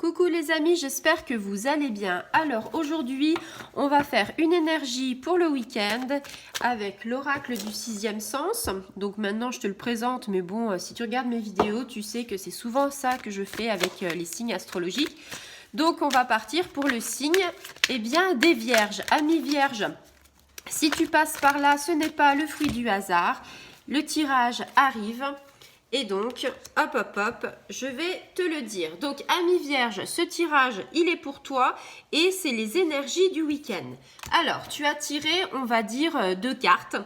Coucou les amis, j'espère que vous allez bien. Alors aujourd'hui, on va faire une énergie pour le week-end avec l'oracle du sixième sens. Donc maintenant, je te le présente, mais bon, si tu regardes mes vidéos, tu sais que c'est souvent ça que je fais avec les signes astrologiques. Donc on va partir pour le signe des Vierges. Amis Vierges, si tu passes par là, ce n'est pas le fruit du hasard. Le tirage arrive. Et donc, hop, je vais te le dire. Donc, ami Vierge, ce tirage, il est pour toi et c'est les énergies du week-end. Alors, tu as tiré, on va dire, 2 cartes.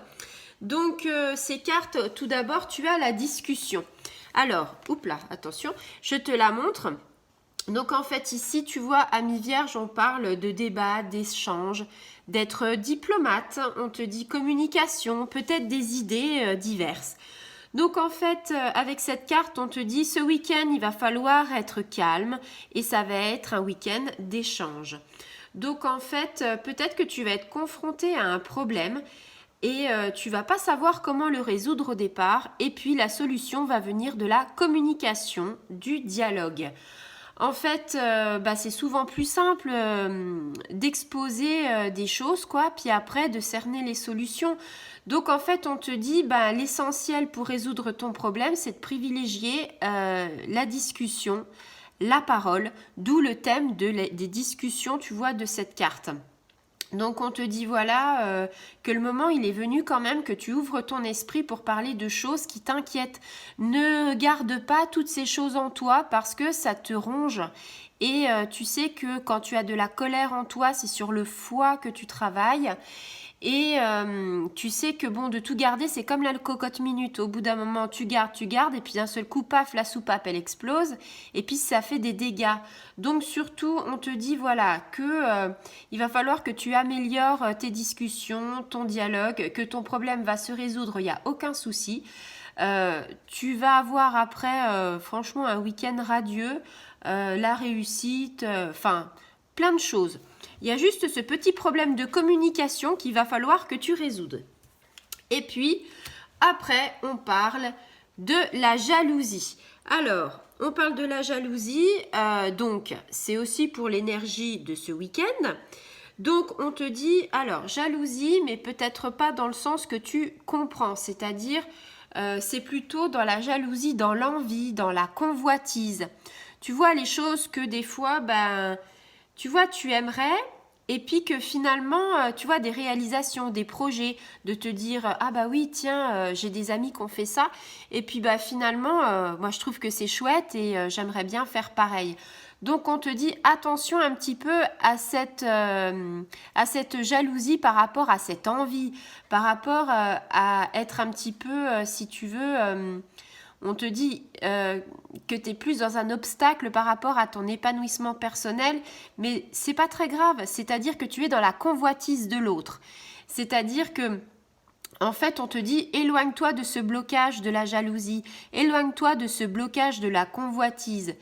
Donc, ces cartes, tout d'abord, tu as la discussion. Alors, oups là, attention, je te la montre. Donc, en fait, ici, tu vois, ami Vierge, on parle de débat, d'échange, d'être diplomate. On te dit communication, peut-être des idées diverses. Donc en fait, avec cette carte, on te dit ce week-end, il va falloir être calme et ça va être un week-end d'échange. Donc en fait, peut-être que tu vas être confronté à un problème et tu vas pas savoir comment le résoudre au départ. Et puis la solution va venir de la communication, du dialogue. En fait, c'est souvent plus simple d'exposer des choses, puis après de cerner les solutions. Donc en fait, on te dit, l'essentiel pour résoudre ton problème, c'est de privilégier la discussion, la parole, d'où le thème des discussions, tu vois, de cette carte. Donc on te dit voilà que le moment il est venu quand même que tu ouvres ton esprit pour parler de choses qui t'inquiètent. Ne garde pas toutes ces choses en toi parce que ça te ronge. Et tu sais que quand tu as de la colère en toi, c'est sur le foie que tu travailles. Et tu sais que bon, de tout garder, c'est comme la cocotte minute. Au bout d'un moment, tu gardes, et puis d'un seul coup, paf, la soupape, elle explose. Et puis, ça fait des dégâts. Donc, surtout, on te dit, voilà, que il va falloir que tu améliores tes discussions, ton dialogue, que ton problème va se résoudre, il n'y a aucun souci. Tu vas avoir après, franchement, un week-end radieux, la réussite, plein de choses. Il y a juste ce petit problème de communication qu'il va falloir que tu résoudes. Et puis, après, on parle de la jalousie. Alors, on parle de la jalousie, donc c'est aussi pour l'énergie de ce week-end. Donc, on te dit, alors, jalousie, mais peut-être pas dans le sens que tu comprends, c'est-à-dire, c'est plutôt dans la jalousie, dans l'envie, dans la convoitise. Tu vois les choses que des fois, tu vois, tu aimerais, et puis que finalement, tu vois, des réalisations, des projets, de te dire, ah bah oui, tiens, j'ai des amis qui ont fait ça, et puis finalement, moi je trouve que c'est chouette et j'aimerais bien faire pareil. Donc on te dit attention un petit peu à cette jalousie par rapport à cette envie, par rapport à être un petit peu, si tu veux... on te dit que tu es plus dans un obstacle par rapport à ton épanouissement personnel, mais c'est pas très grave, c'est-à-dire que tu es dans la convoitise de l'autre. C'est-à-dire que, en fait, on te dit éloigne-toi de ce blocage de la jalousie, éloigne-toi de ce blocage de la convoitise.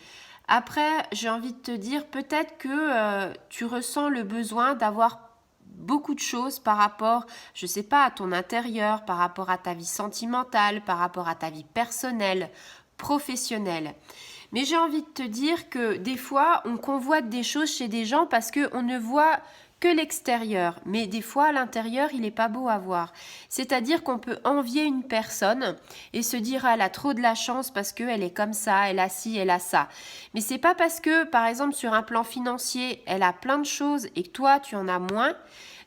Après, j'ai envie de te dire peut-être que tu ressens le besoin d'avoir beaucoup de choses par rapport, je sais pas, à ton intérieur, par rapport à ta vie sentimentale, par rapport à ta vie personnelle, professionnelle. Mais j'ai envie de te dire que des fois, on convoite des choses chez des gens parce qu'on ne voit que l'extérieur. Mais des fois, l'intérieur, il n'est pas beau à voir. C'est-à-dire qu'on peut envier une personne et se dire ah, elle a trop de la chance parce qu'elle est comme ça, elle a ci, elle a ça. Mais c'est pas parce que, par exemple, sur un plan financier, elle a plein de choses et que toi, tu en as moins.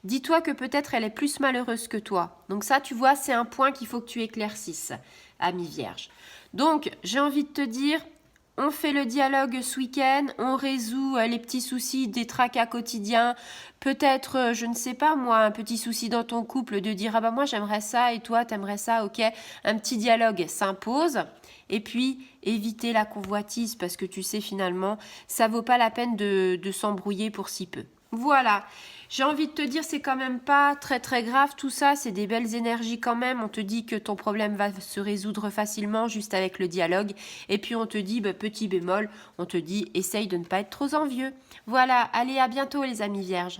Dis-toi que peut-être elle est plus malheureuse que toi. Donc ça, tu vois, c'est un point qu'il faut que tu éclaircisses, ami Vierge. Donc, j'ai envie de te dire, on fait le dialogue ce week-end, on résout les petits soucis des tracas quotidiens. Peut-être, je ne sais pas moi, un petit souci dans ton couple de dire « Ah bah moi j'aimerais ça et toi t'aimerais ça, ok ?» Un petit dialogue s'impose. Et puis, éviter la convoitise parce que tu sais finalement, ça vaut pas la peine de s'embrouiller pour si peu. Voilà, j'ai envie de te dire, c'est quand même pas très très grave tout ça, c'est des belles énergies quand même. On te dit que ton problème va se résoudre facilement juste avec le dialogue. Et puis on te dit, petit bémol, on te dit, essaye de ne pas être trop envieux. Voilà, allez à bientôt les amis vierges.